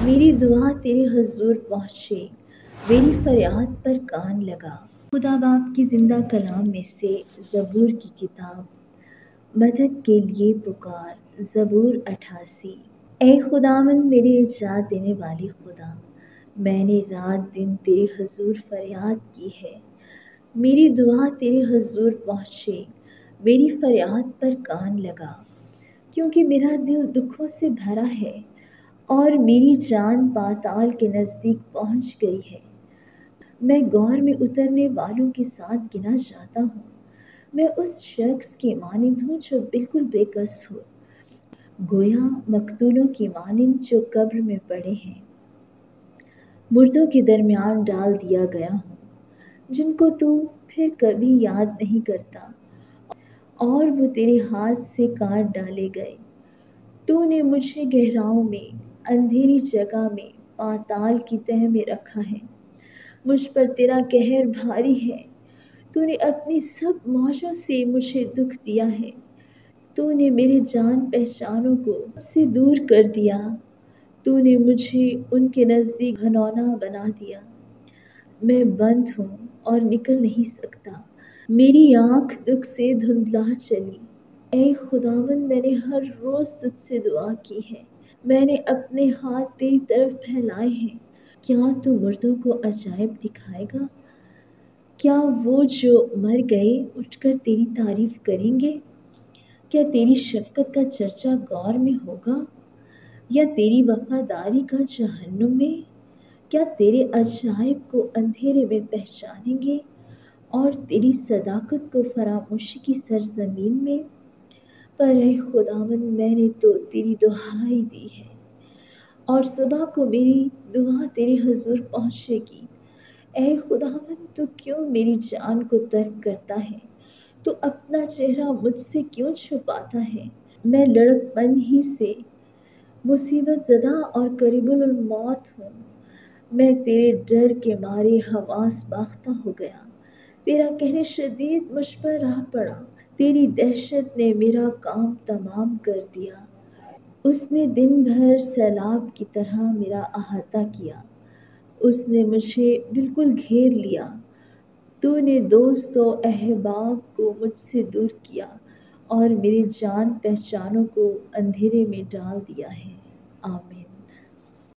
میری دعا تیرے حضور پہنچے، میری فریاد پر کان لگا۔ خدا باپ کی زندہ کلام میں سے زبور کی کتاب، مدد کے لیے پکار، زبور 88۔ اے خداوند میرے نجات دینے والے خدا، میں نے رات دن تیرے حضور فریاد کی ہے۔ میری دعا تیرے حضور پہنچے، میری فریاد پر کان لگا، کیونکہ میرا دل دکھوں سے بھرا ہے اور میری جان پاتال کے نزدیک پہنچ گئی ہے۔ میں غور میں اترنے والوں کے ساتھ گنا جاتا ہوں۔ میں اس شخص کی مانند ہوں جو بالکل بے کس ہو، گویا مقتولوں کی مانند جو قبر میں پڑے ہیں، مردوں کے درمیان ڈال دیا گیا ہوں، جن کو تو پھر کبھی یاد نہیں کرتا، اور وہ تیرے ہاتھ سے کاٹ ڈالے گئے۔ تو نے مجھے گہراؤں میں، اندھیری جگہ میں، پاتال کی تہہ میں رکھا ہے۔ مجھ پر تیرا قہر بھاری ہے، تو نے اپنی سب موجوں سے مجھے دکھ دیا ہے۔ تو نے میرے جان پہچانوں کو مجھ سے دور کر دیا، تو نے مجھے ان کے نزدیک گھنونا بنا دیا۔ میں بند ہوں اور نکل نہیں سکتا، میری آنکھ دکھ سے دھندلا چلی۔ اے خداوند، میں نے ہر روز تجھ سے دعا کی ہے، میں نے اپنے ہاتھ تیری طرف پھیلائے ہیں۔ کیا تو مردوں کو عجائب دکھائے گا؟ کیا وہ جو مر گئے اٹھ کر تیری تعریف کریں گے؟ کیا تیری شفقت کا چرچا غور میں ہوگا، یا تیری وفاداری کا جہنم میں؟ کیا تیرے عجائب کو اندھیرے میں پہچانیں گے، اور تیری صداقت کو فراموشی کی سرزمین میں؟ پر اے خداوند، میں نے تو تیری دہائی دی ہے، اور صبح کو میری دعا تیرے حضور پہنچے گی۔ اے خداوند، تو کیوں میری جان کو ترک کرتا ہے؟ تو اپنا چہرہ مجھ سے کیوں چھپاتا ہے؟ میں لڑکپن ہی سے مصیبت زدہ اور قریب الموت ہوں۔ میں تیرے ڈر کے مارے حواس باختہ ہو گیا، تیرا قہر شدید مجھ پر آ پڑا، تیری دہشت نے میرا کام تمام کر دیا۔ اس نے دن بھر سیلاب کی طرح میرا احاطہ کیا، اس نے مجھے بالکل گھیر لیا۔ تو نے دوست و احباب کو مجھ سے دور کیا، اور میرے جان پہچانوں کو اندھیرے میں ڈال دیا ہے۔ آمین۔